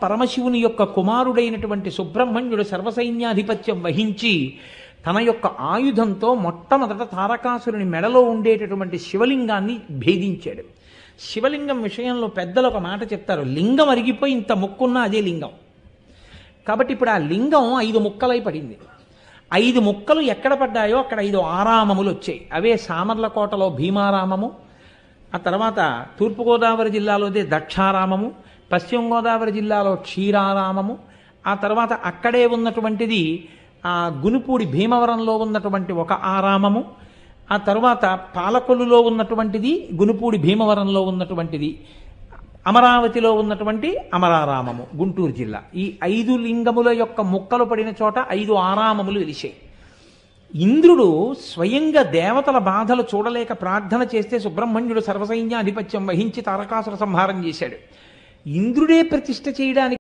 పరమశివుని యొక్క కుమారుడైనటువంటి సుబ్రహ్మణ్యుడు సర్వసైన్యాధిపత్యం వహించి తన యొక్క ఆయుధంతో మొట్టమొదట తారకాసురుని మెడలో ఉండేటటువంటి శివలింగాన్ని భేదించాడు. శివలింగం విషయంలో పెద్దలు ఒక మాట చెప్తారు, లింగం అరిగిపోయి ఇంత ముక్కున్నా అదే లింగం. కాబట్టి ఇప్పుడు ఆ లింగం 5 ముక్కలై పడింది. 5 ముక్కలు ఎక్కడ పడ్డాయో అక్కడ 5 ఆరామములు వచ్చాయి. అవే సామర్లకోటలో భీమారామము, ఆ తర్వాత తూర్పుగోదావరి జిల్లాలోదే దక్షారామము, పశ్చిమ గోదావరి జిల్లాలో క్షీరారామము, ఆ తర్వాత అక్కడే ఉన్నటువంటిది ఆ గునుపూడి భీమవరంలో ఉన్నటువంటి ఒక ఆరామము, ఆ తర్వాత పాలకొల్లులో ఉన్నటువంటిది, గునుపూడి భీమవరంలో ఉన్నటువంటిది, అమరావతిలో ఉన్నటువంటి అమరారామము గుంటూరు జిల్లా. ఈ 5 లింగముల యొక్క ముక్కలు పడిన చోట 5 ఆరామములు వెలిశాయి. ఇంద్రుడు స్వయంగా దేవతల బాధలు చూడలేక ప్రార్థన చేస్తే సుబ్రహ్మణ్యుడు సర్వసైన్యాధిపత్యం వహించి తారకాసుర సంహారం చేశాడు. ఇంద్రుడే ప్రతిష్ఠ చేయడానికి